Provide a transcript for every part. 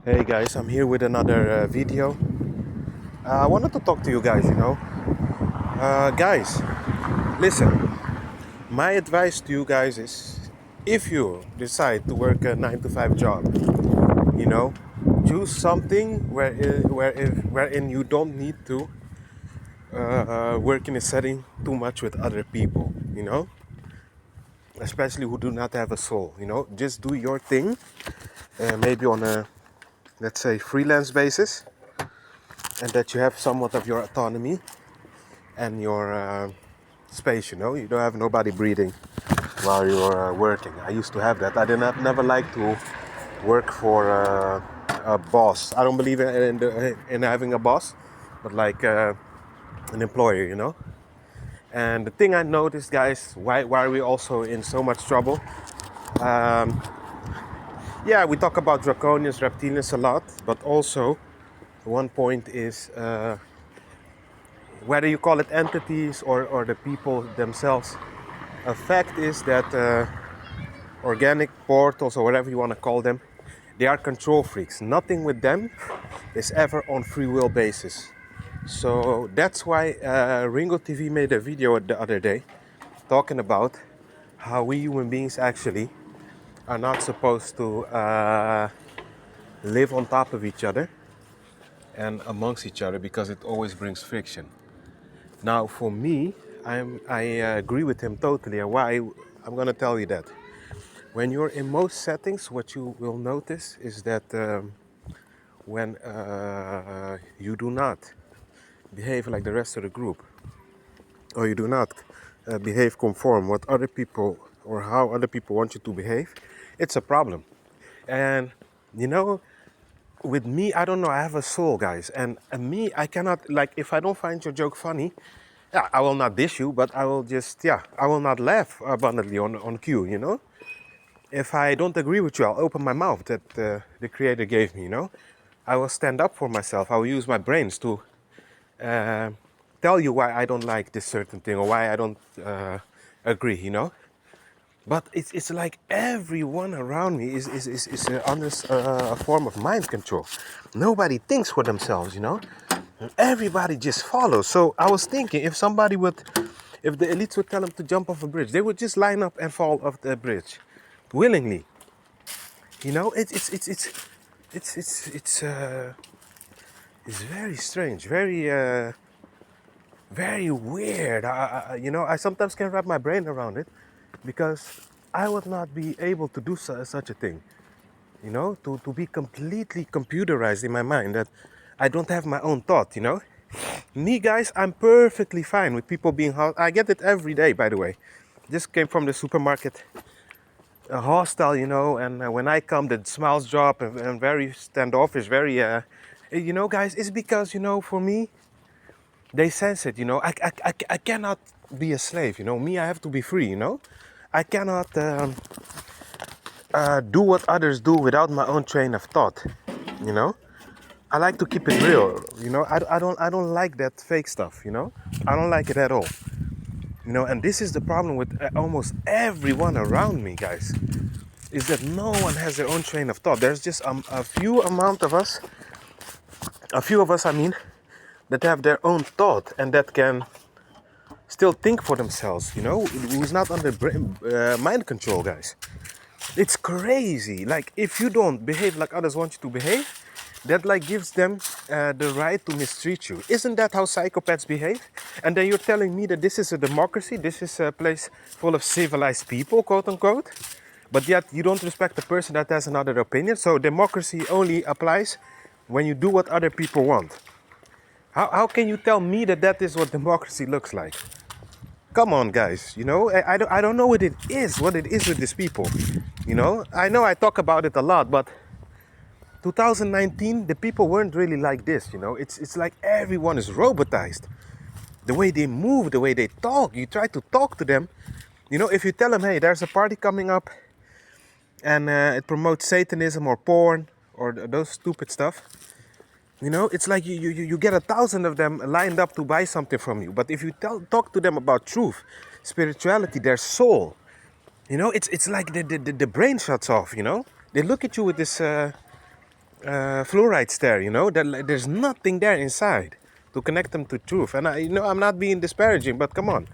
Hey guys, I'm here with another video. I wanted to talk to you guys, Guys, listen, my advice to you guys is if you decide to work a 9 to 5 job, you know, choose something wherein you don't need to work in a setting too much with other people, especially who do not have a soul, just do your thing, maybe on a, let's say, freelance basis, and that you have somewhat of your autonomy and your space. You don't have nobody breathing while you're working. I used to have that. I did not never like to work for a boss. I don't believe in having a boss, but like an employer. And the thing I noticed, guys, why are we also in so much trouble? um, yeah, we talk about draconians, reptilians a lot, but also one point is whether you call it entities or the people themselves. A fact is that organic portals, or whatever you want to call them, they are control freaks. Nothing with them is ever on free will basis. So that's why Ringo TV made a video the other day talking about how we human beings actually are not supposed to live on top of each other and amongst each other because it always brings friction. Now, for me, I agree with him totally, and why I'm gonna tell you that. When you're in most settings, what you will notice is that when you do not behave like the rest of the group, or you do not behave conform what other people or how other people want you to behave, it's a problem. And you know, with me, I don't know, I have a soul, guys, and me, I cannot, like, if I don't find your joke funny, yeah, I will not dish you, but I will just, yeah, I will not laugh abundantly on cue, If I don't agree with you, I'll open my mouth that the creator gave me. I will stand up for myself. I will use my brains to uh, tell you why I don't like this certain thing or why I don't agree. But it's like everyone around me is under a form of mind control. Nobody thinks for themselves. And everybody just follows. So I was thinking, if the elites would tell them to jump off a bridge, they would just line up and fall off the bridge willingly. It's very strange, very weird. I sometimes can't wrap my brain around it because I would not be able to do such a thing. To be completely computerized in my mind that I don't have my own thought. Me, guys, I'm perfectly fine with people being I get it every day, by the way. Just came from the supermarket, hostile, and when I come, the smiles drop and very standoffish, very, guys, it's because, for me, they sense it. I cannot be a slave. Me, I have to be free. I cannot do what others do without my own train of thought. You know, I like to keep it real. I don't like that fake stuff. I don't like it at all. And this is the problem with almost everyone around me, guys, is that no one has their own train of thought. There's just a few of us, I mean, that have their own thought and that can still think for themselves, who's not under mind control, guys. It's crazy. Like, if you don't behave like others want you to behave, that like gives them the right to mistreat you. Isn't that how psychopaths behave? And then you're telling me that this is a democracy, this is a place full of civilized people, quote unquote, but yet you don't respect the person that has another opinion. So democracy only applies when you do what other people want. How can you tell me that that is what democracy looks like? Come on, guys. I don't know what it is with these people. I know I talk about it a lot, but 2019, the people weren't really like this. It's like everyone is robotized. The way they move, the way they talk. You try to talk to them. If you tell them, hey, there's a party coming up and it promotes Satanism or porn or those stupid stuff, it's like you get 1,000 of them lined up to buy something from you. But if you talk to them about truth, spirituality, their soul, it's like the brain shuts off. They look at you with this fluorides there, you know, that there's nothing there inside to connect them to truth. And I'm not being disparaging, but come on.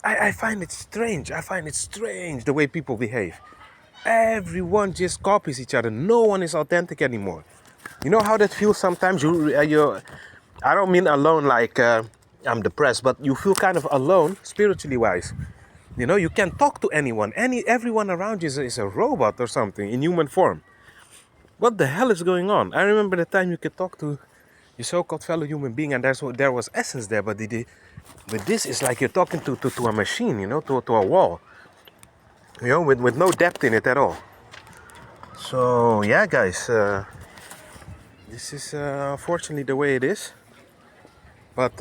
I find it strange. I find it strange the way people behave. Everyone just copies each other. No one is authentic anymore. You know how that feels sometimes? I don't mean alone like I'm depressed, but you feel kind of alone spiritually wise. You know, you can't talk to anyone. Everyone around you is a robot or something in human form. What the hell is going on? I remember the time you could talk to your so-called fellow human being, and there was essence there, but this is like you're talking to a machine, you know, to a wall, you know, with no depth in it at all. So yeah, guys, this is unfortunately the way it is. But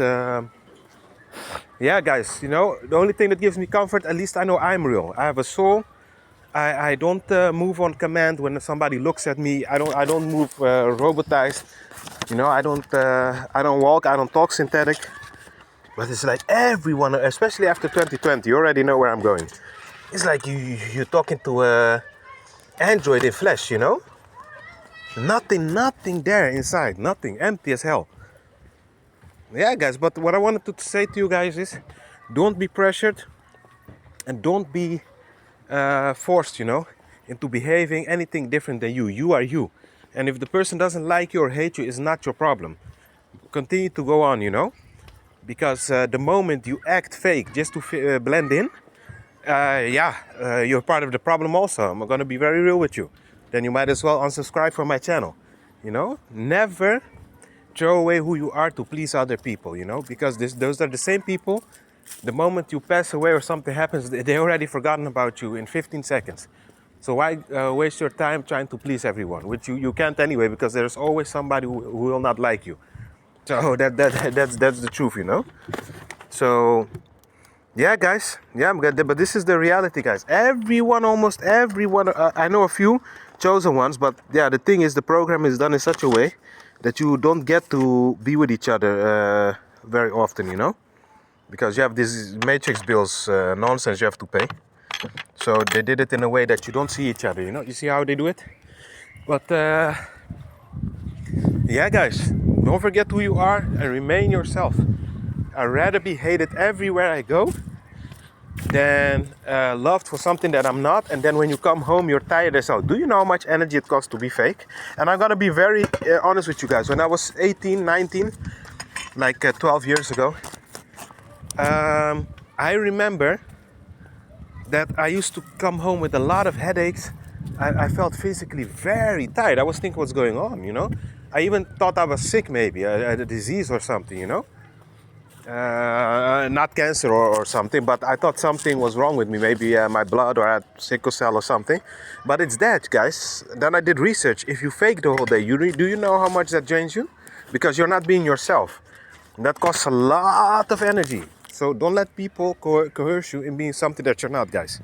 yeah, guys, you know, the only thing that gives me comfort, at least I know I'm real. I have a soul. I don't move on command when somebody looks at me. I don't move robotized. You know, I don't walk. I don't talk synthetic. But it's like everyone, especially after 2020, you already know where I'm going. It's like you're talking to a android in flesh. You know, nothing there inside. Nothing, empty as hell. Yeah, guys. But what I wanted to say to you guys is, don't be pressured, and don't be forced, you know, into behaving anything different than you. You are you. And if the person doesn't like you or hate you, it's not your problem. Continue to go on, you know, because the moment you act fake just to blend in, you're part of the problem also. I'm going to be very real with you. Then you might as well unsubscribe from my channel. You know, never throw away who you are to please other people, you know, because those are the same people. The moment you pass away or something happens, they already forgotten about you in 15 seconds. So why waste your time trying to please everyone, which you can't anyway, because there's always somebody who will not like you. So that's the truth, you know. So yeah, guys, yeah, but this is the reality, guys. Almost everyone, I know a few chosen ones, but yeah, the thing is, the program is done in such a way that you don't get to be with each other very often, you know. Because you have these matrix bills nonsense you have to pay. So they did it in a way that you don't see each other, you know. You see how they do it? But yeah, guys, don't forget who you are and remain yourself. I'd rather be hated everywhere I go than loved for something that I'm not. And then when you come home, you're tired as hell. Do you know how much energy it costs to be fake? And I'm gonna be very honest with you guys. When I was 18, 19, like 12 years ago, I remember that I used to come home with a lot of headaches. I felt physically very tired. I was thinking what's going on, you know. I even thought I was sick, maybe a disease or something, you know. Not cancer or something, but I thought something was wrong with me. Maybe my blood, or I had sickle cell or something. But it's that, guys. Then I did research. If you fake the whole day, do you know how much that drains you? Because you're not being yourself. That costs a lot of energy. So don't let people coerce you in being something that you're not, guys.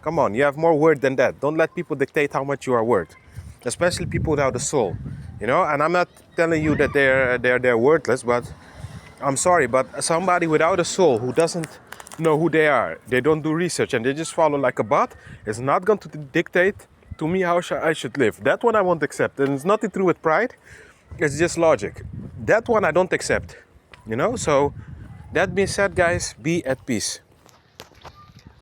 Come on, you have more worth than that. Don't let people dictate how much you are worth. Especially people without a soul. You know, and I'm not telling you that they're worthless, but I'm sorry, but somebody without a soul who doesn't know who they are, they don't do research and they just follow like a bot, is not going to dictate to me how I should live. That one I won't accept. And it's nothing to do with pride. It's just logic. That one I don't accept. You know, so that being said, guys, be at peace.